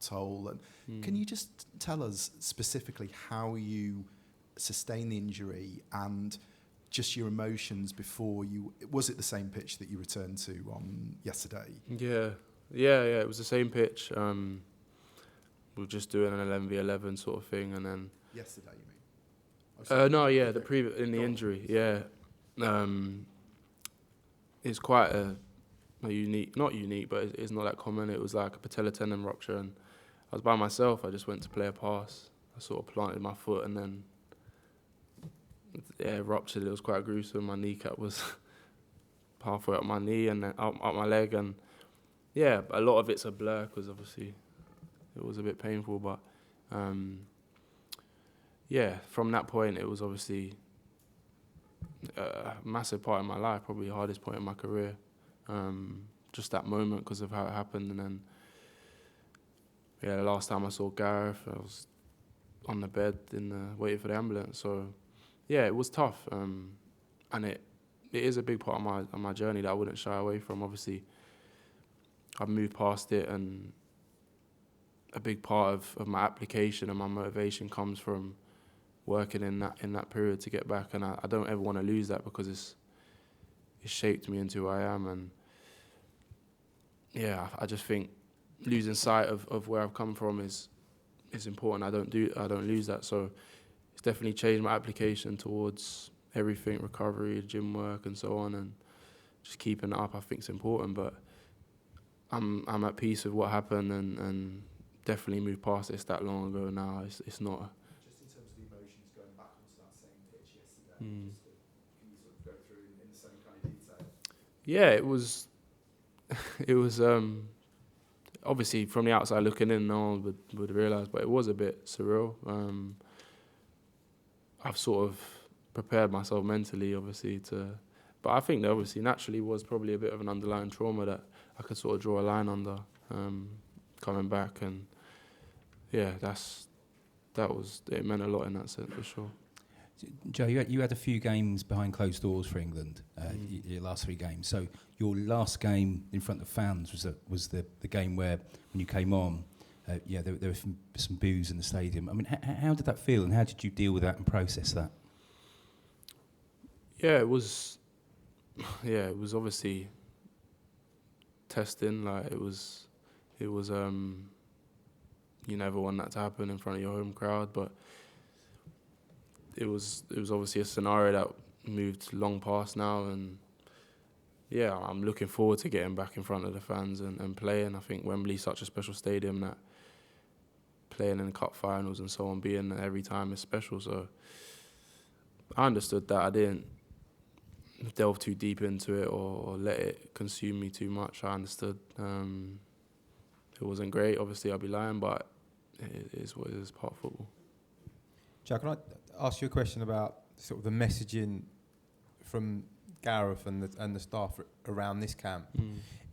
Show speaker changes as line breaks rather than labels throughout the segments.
toll. And can you just tell us specifically how you sustained the injury and just your emotions before you? Was it the same pitch that you returned to on yesterday?
Yeah. It was the same pitch. We were just doing an 11v11 sort of thing, and then
yesterday, you mean?
The injury. Yeah. It's quite a unique, not unique, but it's not that common. It was like a patella tendon rupture, and I was by myself. I just went to play a pass. I sort of planted my foot, and then it ruptured. It was quite gruesome. My kneecap was halfway up my knee and then up my leg, and yeah, a lot of it's a blur because obviously it was a bit painful. But from that point, it was obviously a massive part of my life, probably the hardest point in my career. Just that moment because of how it happened. And then, the last time I saw Gareth, I was on the bed waiting for the ambulance. So, yeah, it was tough. And it is a big part of my journey that I wouldn't shy away from. Obviously, I've moved past it, and a big part of my application and my motivation comes from working in that period to get back. And I don't ever want to lose that because it's shaped me into who I am. And yeah, I just think losing sight of where I've come from is important. I don't lose that. So it's definitely changed my application towards everything, recovery, gym work, and so on, and just keeping it up. I think it's important, but I'm at peace with what happened, and definitely moved past it. It's that long ago now. It's not.
Just in terms of the emotions going back onto that same pitch yesterday, can you sort of go through in the same kind of detail?
Yeah, it was obviously from the outside looking in, no one would realise, but it was a bit surreal. I've sort of prepared myself mentally, obviously, but I think there obviously naturally was probably a bit of an underlying trauma that I could sort of draw a line under coming back, and yeah, it meant a lot in that sense for sure.
Joe, you had a few games behind closed doors for England, your last 3 games. So your last game in front of fans was the game where, when you came on, there was some boos in the stadium. I mean, how did that feel, and how did you deal with that and process that?
Yeah, it was obviously testing. Like it was. You never want that to happen in front of your home crowd, but it was obviously a scenario that moved long past now, and yeah, I'm looking forward to getting back in front of the fans and playing. I think Wembley's such a special stadium that playing in the cup finals and so on, being there every time is special. So I understood that. I didn't delve too deep into it or let it consume me too much. I understood. It wasn't great, obviously, I'll be lying, but it is what it is, part of football.
Jack, can I ask you a question about sort of the messaging from Gareth and the staff around this camp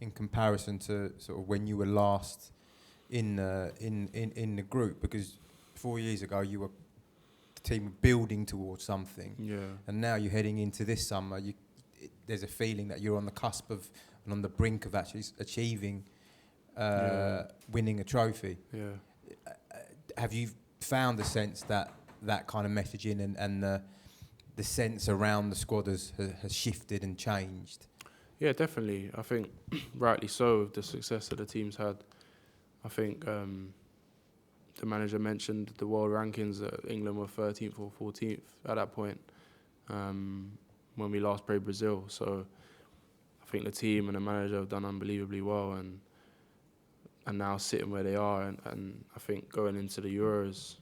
in comparison to sort of when you were last in the group? Because 4 years ago the team were building towards something, and now you're heading into this summer. There's a feeling that you're on the cusp of and on the brink of actually achieving. Winning a trophy. Yeah. Have you found the sense that kind of messaging and the sense around the squad has shifted and changed?
Yeah, definitely. I think rightly so with the success that the team's had. I think the manager mentioned the world rankings that England were 13th or 14th at that point when we last played Brazil. So I think the team and the manager have done unbelievably well, and now sitting where they are, and I think going into the Euros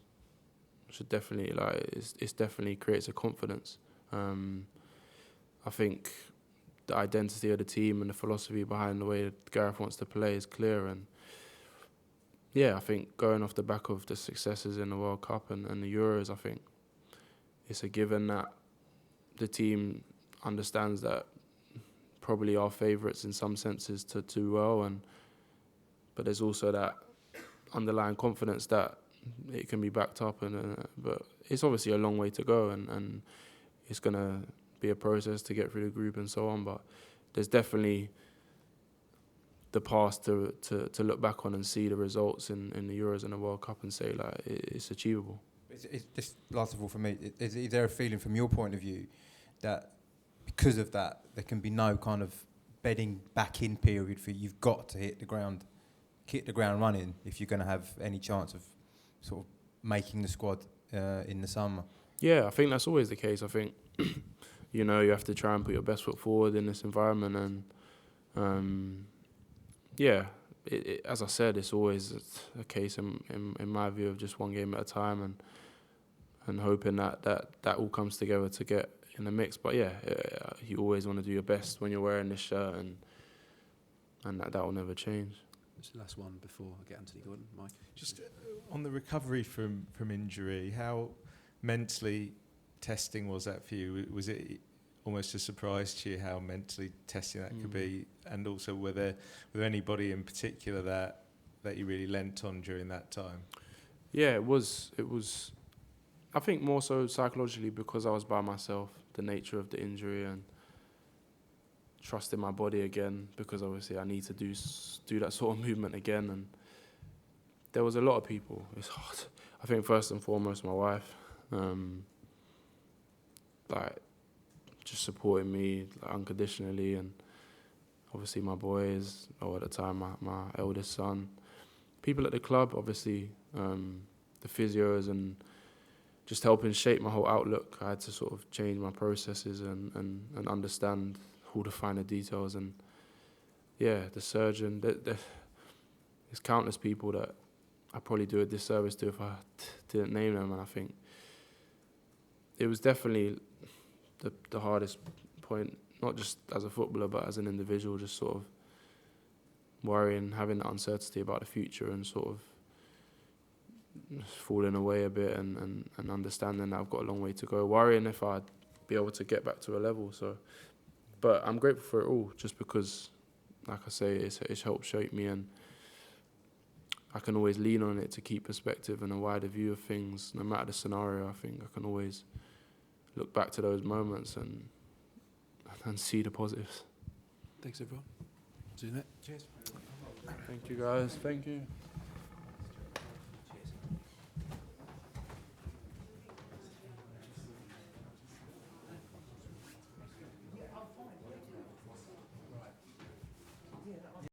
should definitely it's definitely creates a confidence. I think the identity of the team and the philosophy behind the way that Gareth wants to play is clear, and yeah, I think going off the back of the successes in the World Cup and the Euros, I think it's a given that the team understands that probably our favourites in some senses to do well, but there's also that underlying confidence that it can be backed up, but it's obviously a long way to go, and it's going to be a process to get through the group and so on, but there's definitely the past to look back on and see the results in the Euros and the World Cup and say like it's achievable.
It's just last of all for me. Is there a feeling from your point of view that because of that there can be no kind of bedding back in period for you? You've got to hit the ground running if you're going to have any chance of sort of making the squad in the summer?
Yeah, I think that's always the case. I think you have to try and put your best foot forward in this environment, and as I said, it's always a case in my view of just one game at a time and hoping that all comes together to get in the mix. But you always want to do your best when you're wearing this shirt, and that will never change.
Just the last one before I get Anthony Gordon, Mike.
Just on the recovery from injury, how mentally testing was that for you? Was it almost a surprise to you how mentally testing that could be? And also, were there anybody in particular that you really lent on during that time?
Yeah, it was. I think more so psychologically because I was by myself, the nature of the injury, and trusting my body again, because obviously I need to do that sort of movement again. And there was a lot of people. It's hard. I think first and foremost my wife, just supporting me unconditionally, and obviously my boys, or at the time my eldest son, people at the club, obviously the physios, and just helping shape my whole outlook. I had to sort of change my processes and understand all the finer details. And the surgeon, there's countless people that I probably do a disservice to if I didn't name them. And I think it was definitely the hardest point, not just as a footballer, but as an individual, just sort of worrying, having that uncertainty about the future, and sort of falling away a bit, and understanding that I've got a long way to go, worrying if I'd be able to get back to a level. So, but I'm grateful for it all, just because, like I say, it's helped shape me, and I can always lean on it to keep perspective and a wider view of things. No matter the scenario, I think I can always look back to those moments and see the positives.
Thanks, everyone. See you next.
Cheers.
Thank you, guys. Thank you.